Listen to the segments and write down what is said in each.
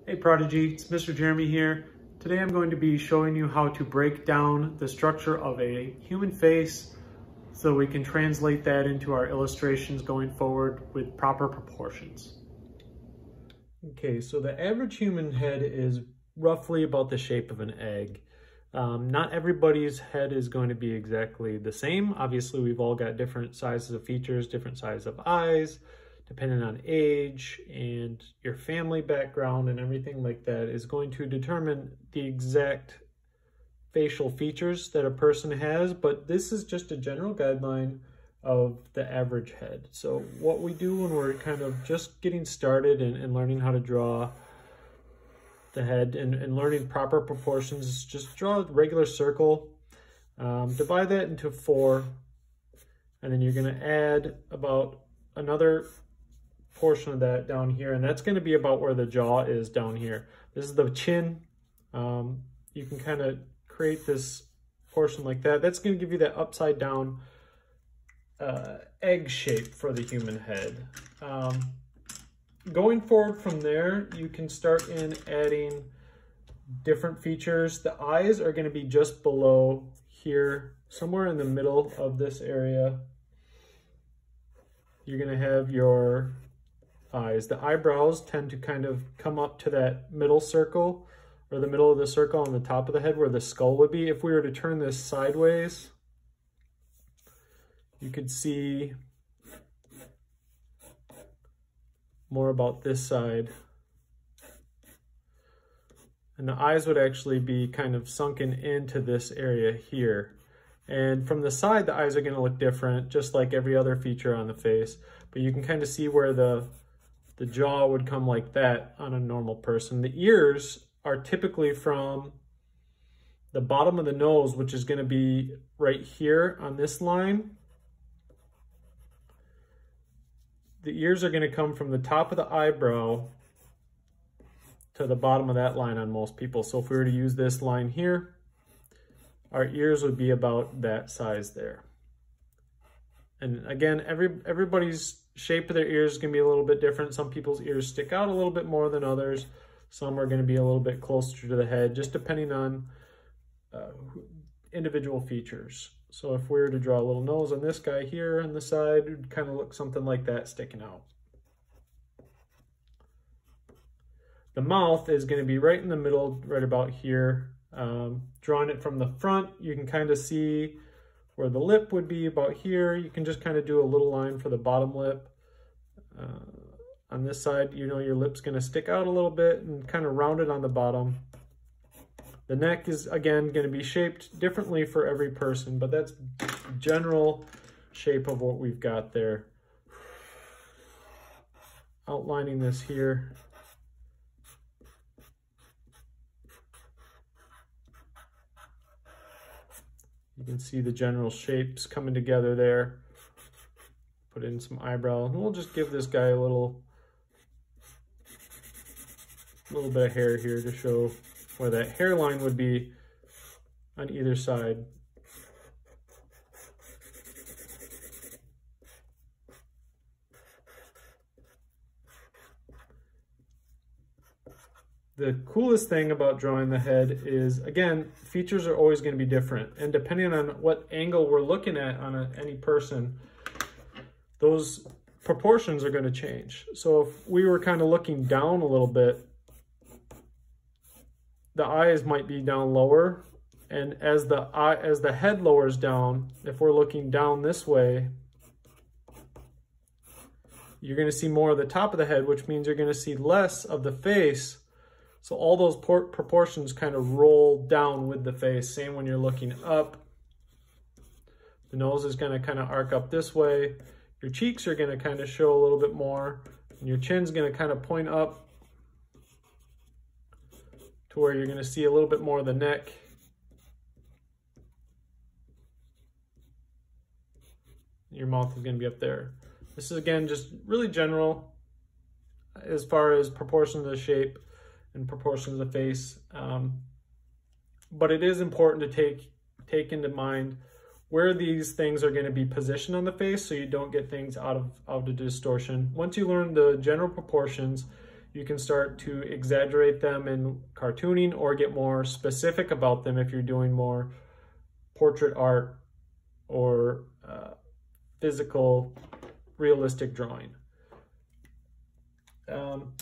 Hey Prodigy, it's Mr. Jeremy here. Today I'm going to be showing you how to break down the structure of a human face so we can translate that into our illustrations going forward with proper proportions. Okay, so the average human head is roughly about the shape of an egg. Not everybody's head is going to be exactly the same. Obviously, we've all got different sizes of features, different sizes of eyes, depending on age and your family background and everything like that is going to determine the exact facial features that a person has, but this is just a general guideline of the average head. So what we do when we're kind of just getting started and learning how to draw the head and learning proper proportions is just draw a regular circle, divide that into 4, and then you're going to add about another portion of that down here, and that's going to be about where the jaw is down here. This is the chin. You can kind of create this portion like that. That's going to give you that upside down egg shape for the human head. Going forward from there, you can start in adding different features. The eyes are going to be just below here, somewhere in the middle of this area. You're going to have your eyes. The eyebrows tend to kind of come up to that middle circle, or the middle of the circle on the top of the head where the skull would be. If we were to turn this sideways, you could see more about this side. And the eyes would actually be kind of sunken into this area here. And from the side, the eyes are going to look different, just like every other feature on the face. But you can kind of see where the jaw would come like that on a normal person. The ears are typically from the bottom of the nose, which is going to be right here on this line. The ears are going to come from the top of the eyebrow to the bottom of that line on most people. So if we were to use this line here, our ears would be about that size there. And again, everybody's shape of their ears is going to be a little bit different. Some people's ears stick out a little bit more than others. Some are going to be a little bit closer to the head, just depending on individual features. So if we were to draw a little nose on this guy here on the side, it would kind of look something like that sticking out. The mouth is going to be right in the middle, right about here. Drawing it from the front, you can kind of see where the lip would be about here. You can just kind of do a little line for the bottom lip. On this side, you know your lip's going to stick out a little bit and kind of round it on the bottom. The neck is, again, going to be shaped differently for every person, but that's general shape of what we've got there. Outlining this here. You can see the general shapes coming together there. Put in some eyebrow, and we'll just give this guy a little bit of hair here to show where that hairline would be on either side. The coolest thing about drawing the head is, again, features are always going to be different. And depending on what angle we're looking at on any person, those proportions are going to change. So if we were kind of looking down a little bit, the eyes might be down lower. And as the head lowers down, if we're looking down this way, you're going to see more of the top of the head, which means you're going to see less of the face. So all those proportions kind of roll down with the face. Same when you're looking up. The nose is going to kind of arc up this way. Your cheeks are going to kind of show a little bit more. And your chin's going to kind of point up to where you're going to see a little bit more of the neck. Your mouth is going to be up there. This is, again, just really general as far as proportions of the shape and proportions of the face. But it is important to take into mind where these things are going to be positioned on the face so you don't get things out of distortion. Once you learn the general proportions, You can start to exaggerate them in cartooning or get more specific about them if you're doing more portrait art or physical, realistic drawing.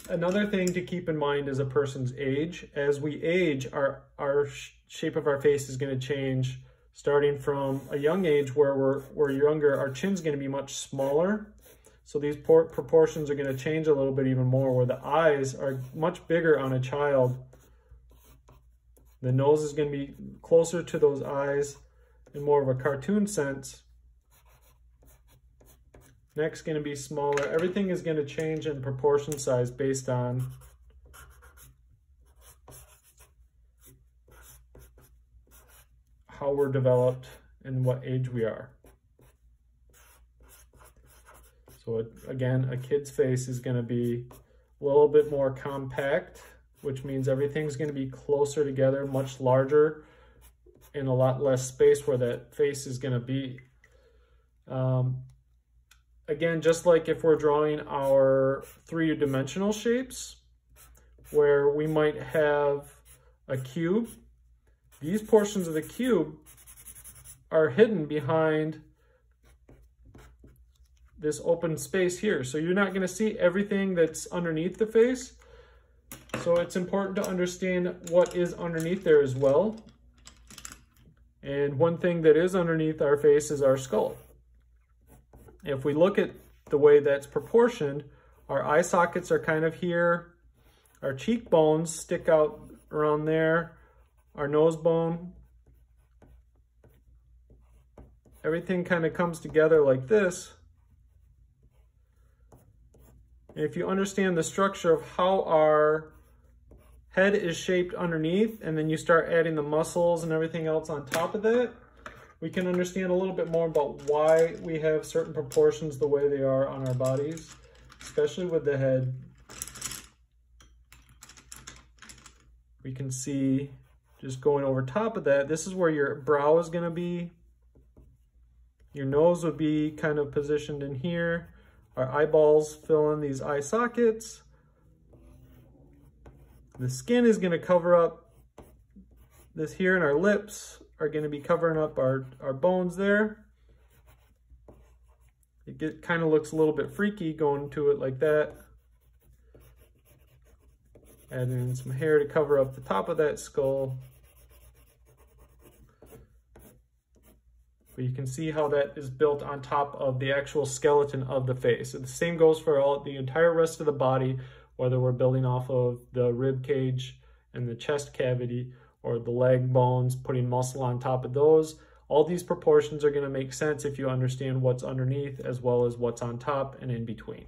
Another thing to keep in mind is a person's age. As we age, our shape of our face is going to change. Starting from a young age where we're younger, our chin's going to be much smaller. So these proportions are going to change a little bit even more, where the eyes are much bigger on a child. The nose is going to be closer to those eyes in more of a cartoon sense. Neck's going to be smaller. Everything is going to change in proportion size based on how we're developed and what age we are. So again, a kid's face is going to be a little bit more compact, which means everything's going to be closer together, much larger, in a lot less space where that face is going to be. Again, just like if we're drawing our three-dimensional shapes, where we might have a cube, these portions of the cube are hidden behind this open space here. So you're not going to see everything that's underneath the face. So it's important to understand what is underneath there as well. And one thing that is underneath our face is our skull. If we look at the way that's proportioned, our eye sockets are kind of here. Our cheekbones stick out around there. Our nose bone. Everything kind of comes together like this. And if you understand the structure of how our head is shaped underneath, and then you start adding the muscles and everything else on top of that, we can understand a little bit more about why we have certain proportions the way they are on our bodies, especially with the head. We can see, just going over top of that, this is where your brow is going to be. Your nose would be kind of positioned in here. Our eyeballs fill in these eye sockets. The skin is going to cover up this here, and our lips are going to be covering up our bones there. It kind of looks a little bit freaky going to it like that. Add in some hair to cover up the top of that skull. But you can see how that is built on top of the actual skeleton of the face. So the same goes for the entire rest of the body, whether we're building off of the rib cage and the chest cavity, or the leg bones, putting muscle on top of those. All these proportions are going to make sense if you understand what's underneath as well as what's on top and in between.